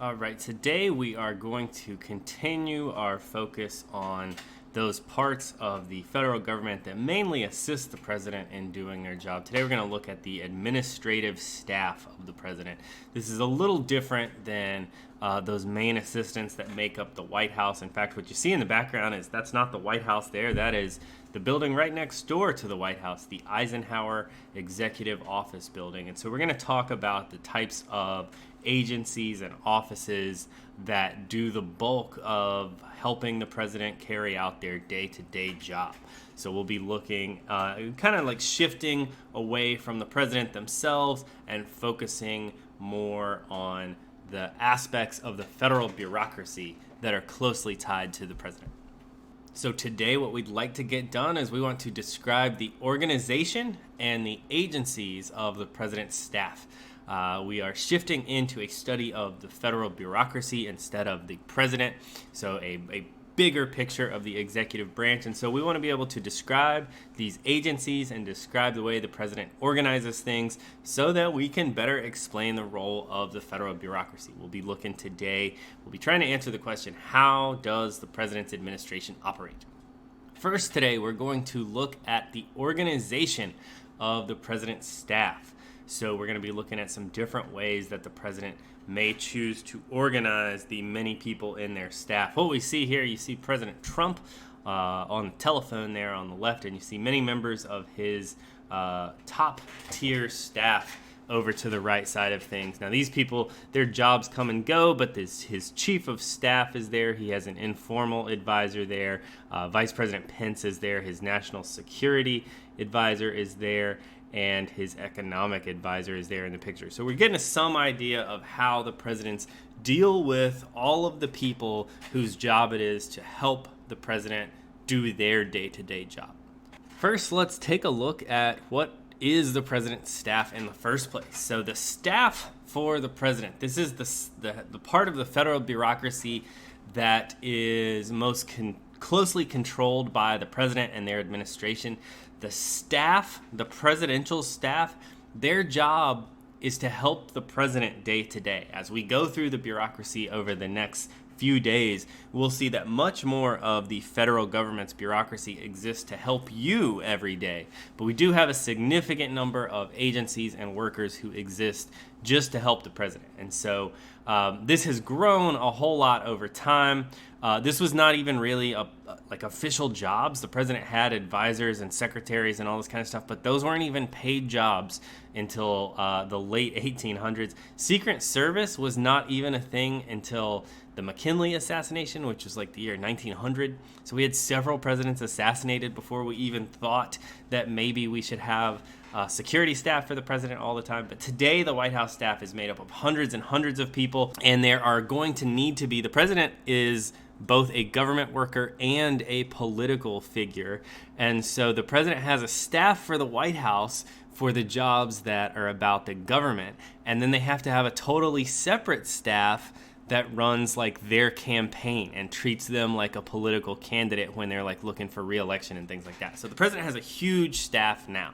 All right, today we are going to continue our focus on those parts of the federal government that mainly assist the president in doing their job. Today we're going to look at the administrative staff of the president. This is a little different than those main assistants that make up the White House. In fact, what you see in the background is that's not the White House there. That is the building right next door to the White House, the Eisenhower Executive Office Building. And so we're going to talk about the types of agencies and offices that do the bulk of helping the president carry out their day-to-day job. So we'll be looking kind of like shifting away from the president themselves and focusing more on the aspects of the federal bureaucracy that are closely tied to the president. So today what we'd like to get done is we want to describe the organization and the agencies of the president's staff. We are shifting into a study of the federal bureaucracy instead of the president, so a bigger picture of the executive branch. And so we want to be able to describe these agencies and describe the way the president organizes things so that we can better explain the role of the federal bureaucracy. We'll be looking today, we'll be trying to answer the question, how does the president's administration operate? First today, we're going to look at the organization of the president's staff. So we're going to be looking at some different ways that the president may choose to organize the many people in their staff. What we see here, you see President Trump on the telephone there on the left, and you see many members of his top tier staff over to the right side of things. Now these people, their jobs come and go, but his chief of staff is there. He has an informal advisor there. Vice President Pence is there. His national security advisor is there. And his economic advisor is there in the picture. So we're getting some idea of how the presidents deal with all of the people whose job it is to help the president do their day-to-day job. First, let's take a look at what is the president's staff in the first place. So the staff for the president, this is the part of the federal bureaucracy that is most closely controlled by the president and their administration. The staff, the presidential staff, their job is to help the president day to day. As we go through the bureaucracy over the next few days, we'll see that much more of the federal government's bureaucracy exists to help you every day. But we do have a significant number of agencies and workers who exist just to help the president. And so this has grown a whole lot over time. This was not even really like official jobs. The president had advisors and secretaries and all this kind of stuff, but those weren't even paid jobs until the late 1800s. Secret Service was not even a thing until the McKinley assassination, which was like the year 1900. So we had several presidents assassinated before we even thought that maybe we should have security staff for the president all the time. But today, the White House staff is made up of hundreds and hundreds of people, and there are going to need to be, the president is both a government worker and a political figure. And so the president has a staff for the White House for the jobs that are about the government. And then they have to have a totally separate staff that runs like their campaign and treats them like a political candidate when they're like looking for re-election and things like that. So the president has a huge staff now.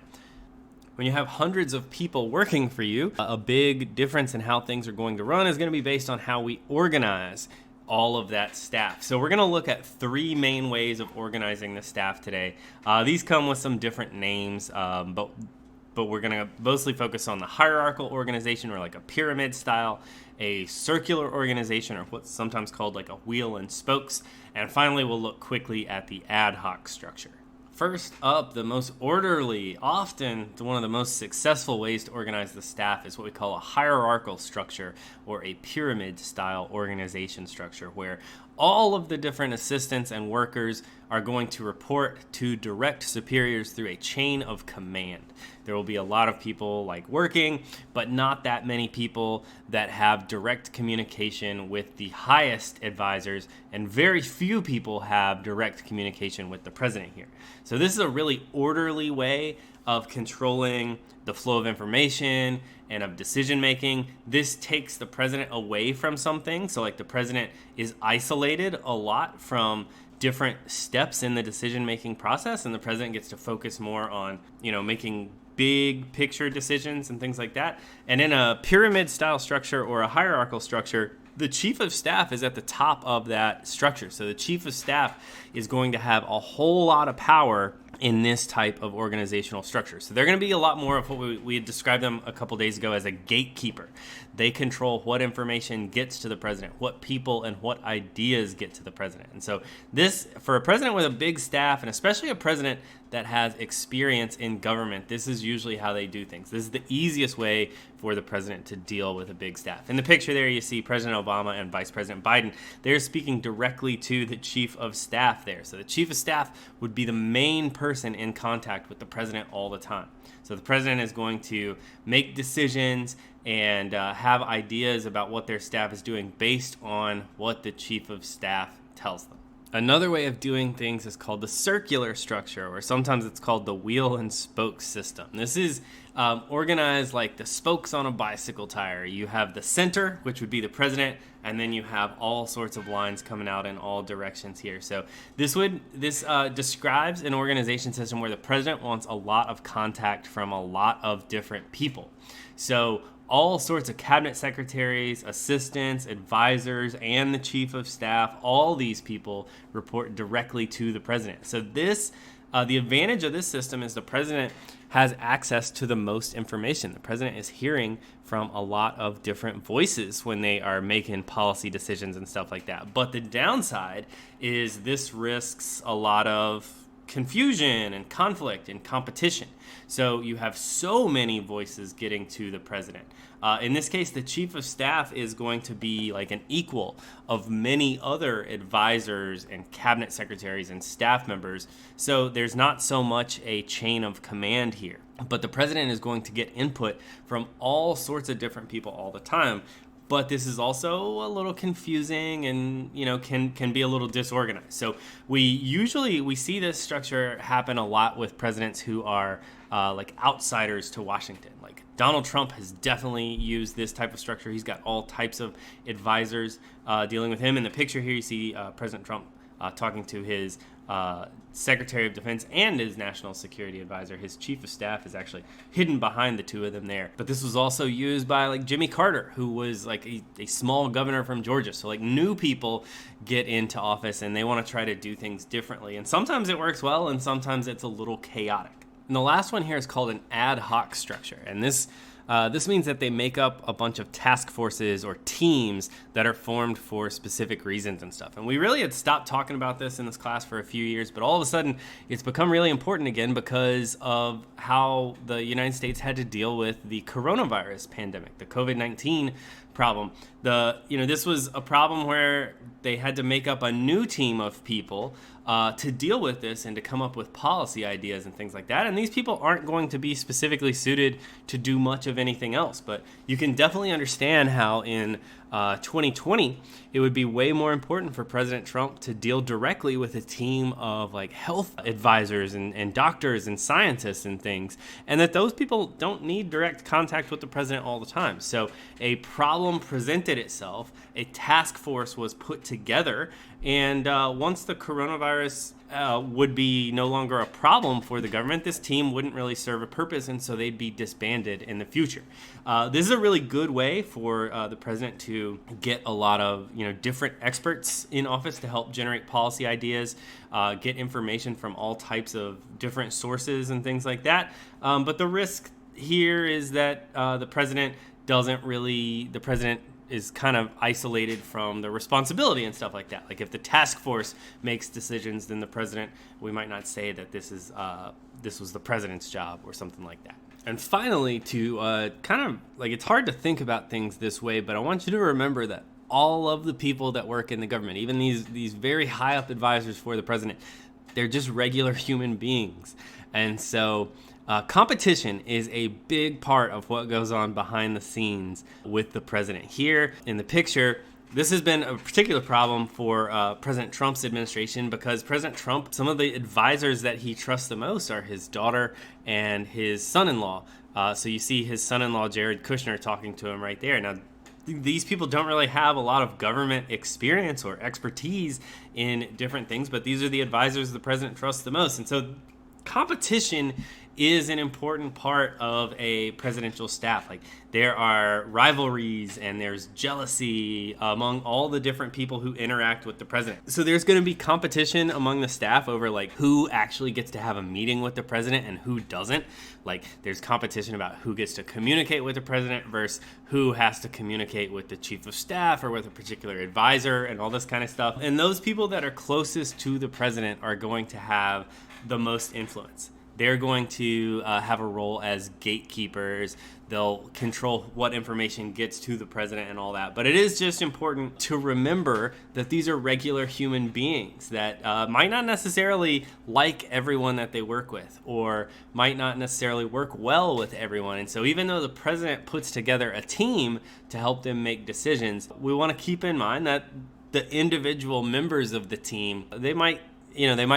When you have hundreds of people working for you, a big difference in how things are going to run is going to be based on how we organize all of that staff. So we're going to look at three main ways of organizing the staff today. These come with some different names, but we're going to mostly focus on the hierarchical organization, or like a pyramid style, a circular organization, or what's sometimes called like a wheel and spokes, and finally we'll look quickly at the ad hoc structure. First up, the most orderly, often one of the most successful ways to organize the staff is what we call a hierarchical structure, or a pyramid-style organization structure, where all of the different assistants and workers are going to report to direct superiors through a chain of command. There will be a lot of people like working, but not that many people that have direct communication with the highest advisors, and very few people have direct communication with the president here. So this is a really orderly way of controlling the flow of information and of decision making. This takes the president away from something. So like the president is isolated a lot from different steps in the decision making process, and the president gets to focus more on, making big picture decisions and things like that. And in a pyramid style structure or a hierarchical structure, The chief of staff is at the top of that structure. So the chief of staff is going to have a whole lot of power in this type of organizational structure. So they're going to be a lot more of what we had described them a couple days ago as a gatekeeper. They control what information gets to the president, what people and what ideas get to the president. And so this, for a president with a big staff, and especially a president that has experience in government, this is usually how they do things. This is the easiest way for the president to deal with a big staff. In the picture there, you see President Obama and Vice President Biden. They're speaking directly to the chief of staff there. So the chief of staff would be the main person in contact with the president all the time. So the president is going to make decisions and have ideas about what their staff is doing based on what the chief of staff tells them. Another way of doing things is called the circular structure, or sometimes it's called the wheel and spoke system. This is organized like the spokes on a bicycle tire. You have the center, which would be the president, and then you have all sorts of lines coming out in all directions here. So this describes an organization system where the president wants a lot of contact from a lot of different people. So all sorts of cabinet secretaries, assistants, advisors, and the chief of staff, all these people report directly to the president. So the advantage of this system is the president has access to the most information. The president is hearing from a lot of different voices when they are making policy decisions and stuff like that. But the downside is this risks a lot of confusion and conflict and competition. So you have so many voices getting to the president. In this case, the chief of staff is going to be like an equal of many other advisors and cabinet secretaries and staff members. So there's not so much a chain of command here. But the president is going to get input from all sorts of different people all the time. But this is also a little confusing and, can be a little disorganized. So we see this structure happen a lot with presidents who are like outsiders to Washington. Like Donald Trump has definitely used this type of structure. He's got all types of advisors dealing with him. In the picture here, you see President Trump talking to his Secretary of Defense and his national security advisor. His chief of staff is actually hidden behind the two of them there. But this was also used by like Jimmy Carter, who was like a small governor from Georgia. So like new people get into office and they want to try to do things differently. And sometimes it works well and sometimes it's a little chaotic. And the last one here is called an ad hoc structure. And this means that they make up a bunch of task forces or teams that are formed for specific reasons and stuff. And we really had stopped talking about this in this class for a few years, but all of a sudden it's become really important again because of how the United States had to deal with the coronavirus pandemic, the COVID-19 problem. This was a problem where they had to make up a new team of people to deal with this and to come up with policy ideas and things like that. And these people aren't going to be specifically suited to do much of anything else. But you can definitely understand how in 2020, it would be way more important for President Trump to deal directly with a team of like health advisors and doctors and scientists and things, and that those people don't need direct contact with the president all the time. So a problem presented itself, a task force was put together, and once the coronavirus would be no longer a problem for the government, this team wouldn't really serve a purpose, and so they'd be disbanded in the future. This is a really good way for the president to get a lot of different experts in office to help generate policy ideas, get information from all types of different sources and things like that. But the risk here is that the president is kind of isolated from the responsibility and stuff like that. Like if the task force makes decisions, then the president, we might not say that this was the president's job or something like that. And finally, to kind of like, it's hard to think about things this way, but I want you to remember that all of the people that work in the government, even these very high up advisors for the president, they're just regular human beings. And so competition is a big part of what goes on behind the scenes with the president. Here in the picture, this has been a particular problem for President Trump's administration because President Trump, some of the advisors that he trusts the most are his daughter and his son-in-law. So you see his son-in-law, Jared Kushner, talking to him right there. Now, these people don't really have a lot of government experience or expertise in different things, but these are the advisors the president trusts the most. And so competition is an important part of a presidential staff. Like, there are rivalries and there's jealousy among all the different people who interact with the president. So there's going to be competition among the staff over like who actually gets to have a meeting with the president and who doesn't. Like, there's competition about who gets to communicate with the president versus who has to communicate with the chief of staff or with a particular advisor and all this kind of stuff. And those people that are closest to the president are going to have the most influence. They're going to have a role as gatekeepers. They'll control what information gets to the president and all that. But it is just important to remember that these are regular human beings that might not necessarily like everyone that they work with, or might not necessarily work well with everyone. And so even though the president puts together a team to help them make decisions, we want to keep in mind that the individual members of the team, they might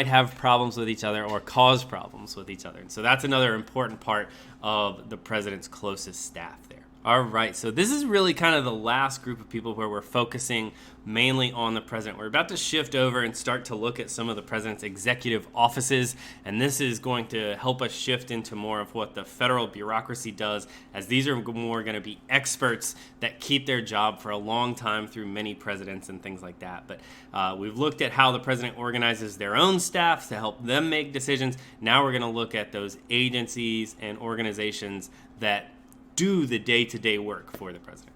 have problems with each other or cause problems with each other. And so that's another important part of the president's closest staff there. All right, so this is really kind of the last group of people where we're focusing mainly on the president. We're about to shift over and start to look at some of the president's executive offices, and this is going to help us shift into more of what the federal bureaucracy does, as these are more going to be experts that keep their job for a long time through many presidents and things like that. But we've looked at how the president organizes their own staffs to help them make decisions. Now we're going to look at those agencies and organizations that do the day-to-day work for the president.